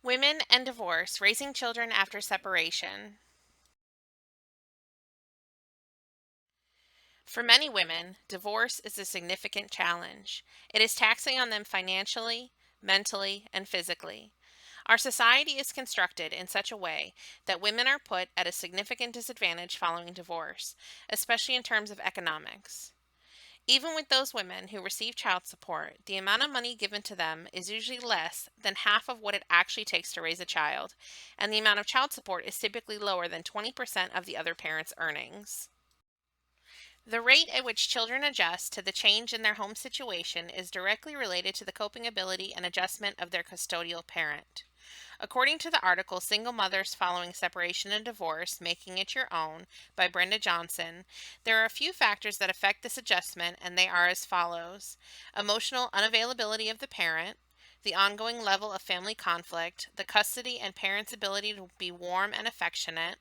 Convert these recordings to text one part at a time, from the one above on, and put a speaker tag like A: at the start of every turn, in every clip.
A: Women and divorce, raising children after separation. For many women, divorce is a significant challenge. It is taxing on them financially, mentally, and physically. Our society is constructed in such a way that women are put at a significant disadvantage following divorce, especially in terms of economics. Even with those women who receive child support, the amount of money given to them is usually less than half of what it actually takes to raise a child, and the amount of child support is typically lower than 20% of the other parent's earnings. The rate at which children adjust to the change in their home situation is directly related to the coping ability and adjustment of their custodial parent. According to the article Single Mothers Following Separation and Divorce Making It Your Own by Brenda Johnson, there are a few factors that affect this adjustment, and they are as follows: emotional unavailability of the parent, the ongoing level of family conflict, the custody and parent's ability to be warm and affectionate,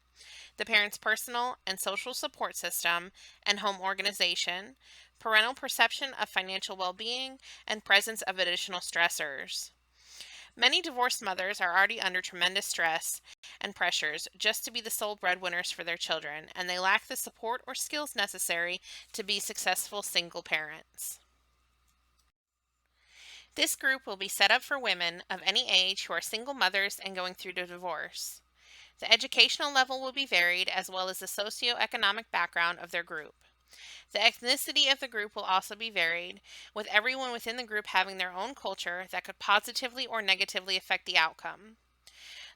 A: the parent's personal and social support system and home organization, parental perception of financial well being, and presence of additional stressors. Many divorced mothers are already under tremendous stress and pressures just to be the sole breadwinners for their children, and they lack the support or skills necessary to be successful single parents. This group will be set up for women of any age who are single mothers and going through the divorce. The educational level will be varied as well as the socioeconomic background of their group. The ethnicity of the group will also be varied, with everyone within the group having their own culture that could positively or negatively affect the outcome.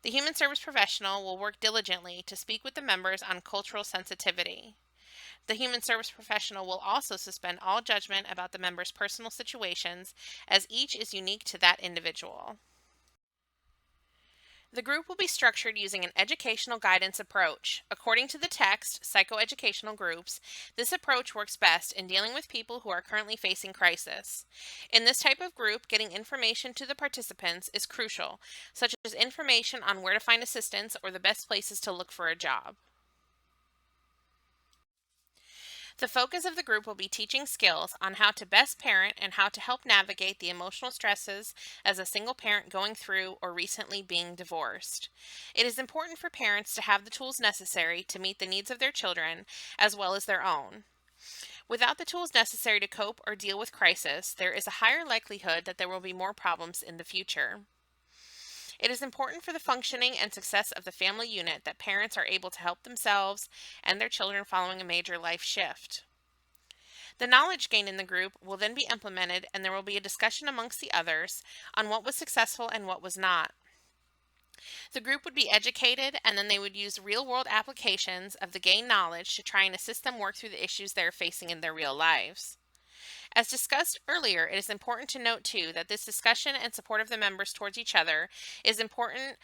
A: The human service professional will work diligently to speak with the members on cultural sensitivity. The human service professional will also suspend all judgment about the members' personal situations, as each is unique to that individual. The group will be structured using an educational guidance approach. According to the text, Psychoeducational Groups, this approach works best in dealing with people who are currently facing crisis. In this type of group, getting information to the participants is crucial, such as information on where to find assistance or the best places to look for a job. The focus of the group will be teaching skills on how to best parent and how to help navigate the emotional stresses as a single parent going through or recently being divorced. It is important for parents to have the tools necessary to meet the needs of their children as well as their own. Without the tools necessary to cope or deal with crisis, there is a higher likelihood that there will be more problems in the future. It is important for the functioning and success of the family unit that parents are able to help themselves and their children following a major life shift. The knowledge gained in the group will then be implemented, and there will be a discussion amongst the others on what was successful and what was not. The group would be educated, and then they would use real world applications of the gained knowledge to try and assist them work through the issues they are facing in their real lives. As discussed earlier, it is important to note too that this discussion and support of the members towards each other is important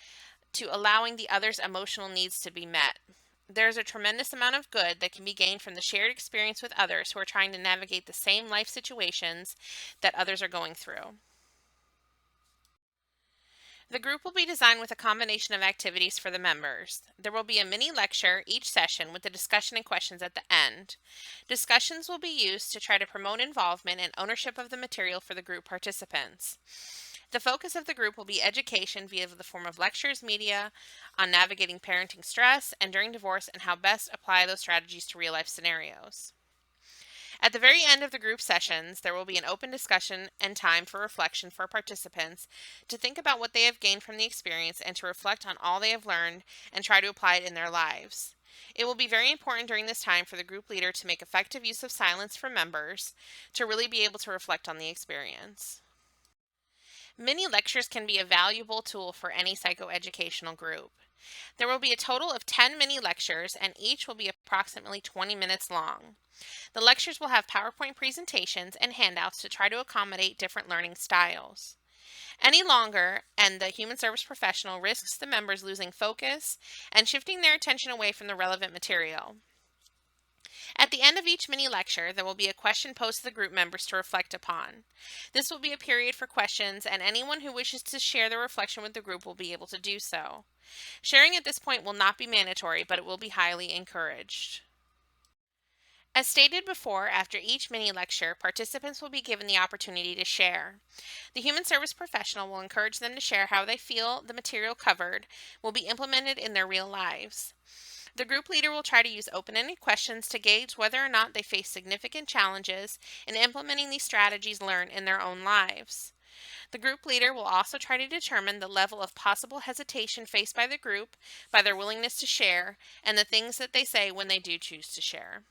A: to allowing the other's emotional needs to be met. There is a tremendous amount of good that can be gained from the shared experience with others who are trying to navigate the same life situations that others are going through. The group will be designed with a combination of activities for the members. There will be a mini lecture each session with a discussion and questions at the end. Discussions will be used to try to promote involvement and ownership of the material for the group participants. The focus of the group will be education via the form of lectures, media on navigating parenting stress and during divorce and how best apply those strategies to real life scenarios. At the very end of the group sessions, there will be an open discussion and time for reflection for participants to think about what they have gained from the experience and to reflect on all they have learned and try to apply it in their lives. It will be very important during this time for the group leader to make effective use of silence from members to really be able to reflect on the experience. Mini lectures can be a valuable tool for any psychoeducational group. There will be a total of 10 mini lectures, and each will be approximately 20 minutes long. The lectures will have PowerPoint presentations and handouts to try to accommodate different learning styles. Any longer, and the human service professional risks the members losing focus and shifting their attention away from the relevant material. At the end of each mini lecture, there will be a question posed to the group members to reflect upon. This will be a period for questions, and anyone who wishes to share their reflection with the group will be able to do so. Sharing at this point will not be mandatory, but it will be highly encouraged. As stated before, after each mini lecture, participants will be given the opportunity to share. The human service professional will encourage them to share how they feel the material covered will be implemented in their real lives. The group leader will try to use open-ended questions to gauge whether or not they face significant challenges in implementing these strategies learned in their own lives. The group leader will also try to determine the level of possible hesitation faced by the group by their willingness to share and the things that they say when they do choose to share.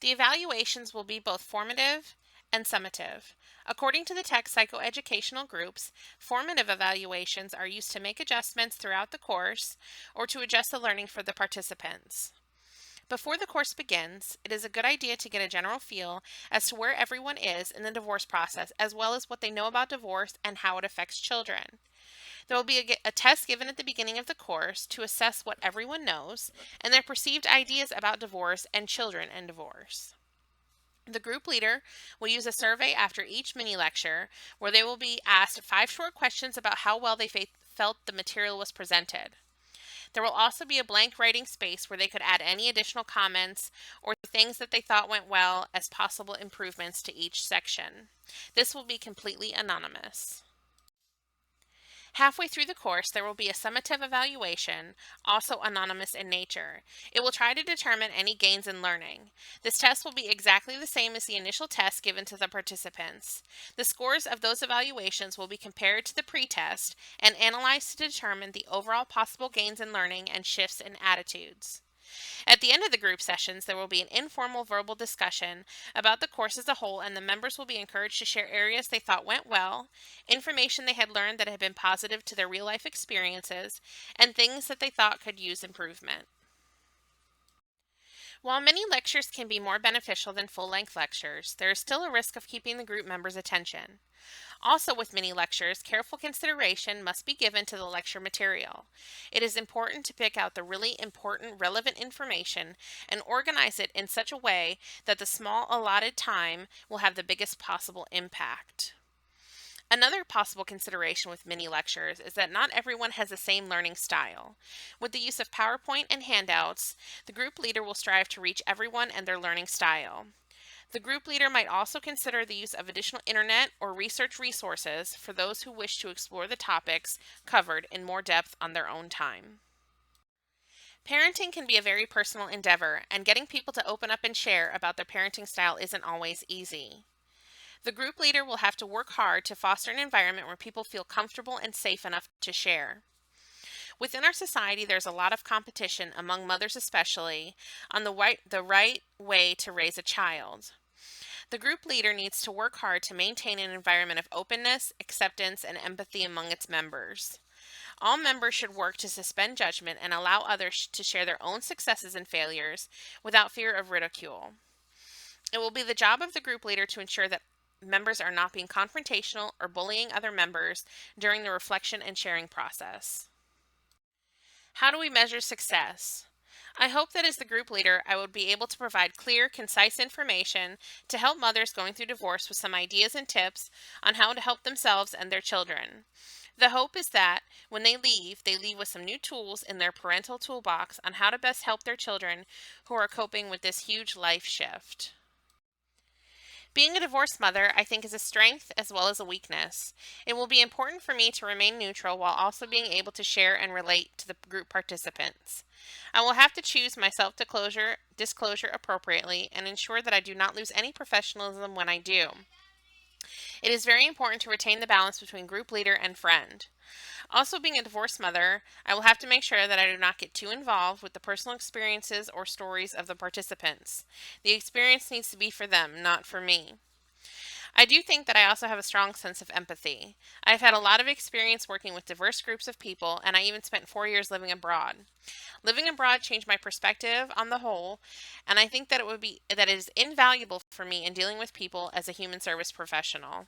A: The evaluations will be both formative and summative. According to the text Psychoeducational groups, formative evaluations are used to make adjustments throughout the course or to adjust the learning for the participants. Before the course begins, it is a good idea to get a general feel as to where everyone is in the divorce process, as well as what they know about divorce and how it affects children. There will be a test given at the beginning of the course to assess what everyone knows and their perceived ideas about divorce and children and divorce. The group leader will use a survey after each mini lecture where they will be asked 5 short questions about how well they felt the material was presented. There will also be a blank writing space where they could add any additional comments or things that they thought went well as possible improvements to each section. This will be completely anonymous. Halfway through the course, there will be a summative evaluation, also anonymous in nature. It will try to determine any gains in learning. This test will be exactly the same as the initial test given to the participants. The scores of those evaluations will be compared to the pretest and analyzed to determine the overall possible gains in learning and shifts in attitudes. At the end of the group sessions, there will be an informal verbal discussion about the course as a whole, and the members will be encouraged to share areas they thought went well, information they had learned that had been positive to their real life experiences, and things that they thought could use improvement. While many lectures can be more beneficial than full-length lectures, there is still a risk of keeping the group members' attention. Also, with mini lectures, careful consideration must be given to the lecture material. It is important to pick out the really important, relevant information and organize it in such a way that the small allotted time will have the biggest possible impact. Another possible consideration with mini lectures is that not everyone has the same learning style. With the use of PowerPoint and handouts, the group leader will strive to reach everyone and their learning style. The group leader might also consider the use of additional internet or research resources for those who wish to explore the topics covered in more depth on their own time. Parenting can be a very personal endeavor, and getting people to open up and share about their parenting style isn't always easy. The group leader will have to work hard to foster an environment where people feel comfortable and safe enough to share. Within our society, there's a lot of competition, among mothers especially, on the right way to raise a child. The group leader needs to work hard to maintain an environment of openness, acceptance, and empathy among its members. All members should work to suspend judgment and allow others to share their own successes and failures without fear of ridicule. It will be the job of the group leader to ensure that members are not being confrontational or bullying other members during the reflection and sharing process. How do we measure success? I hope that as the group leader, I would be able to provide clear, concise information to help mothers going through divorce with some ideas and tips on how to help themselves and their children. The hope is that when they leave with some new tools in their parental toolbox on how to best help their children who are coping with this huge life shift. Being a divorced mother, I think, is a strength as well as a weakness. It will be important for me to remain neutral while also being able to share and relate to the group participants. I will have to choose my disclosure appropriately and ensure that I do not lose any professionalism when I do. It is very important to retain the balance between group leader and friend. Also, being a divorced mother, I will have to make sure that I do not get too involved with the personal experiences or stories of the participants. The experience needs to be for them, not for me. I do think that I also have a strong sense of empathy. I've had a lot of experience working with diverse groups of people, and I even spent 4 years living abroad. Living abroad changed my perspective on the whole, and I think that it is invaluable for me in dealing with people as a human service professional.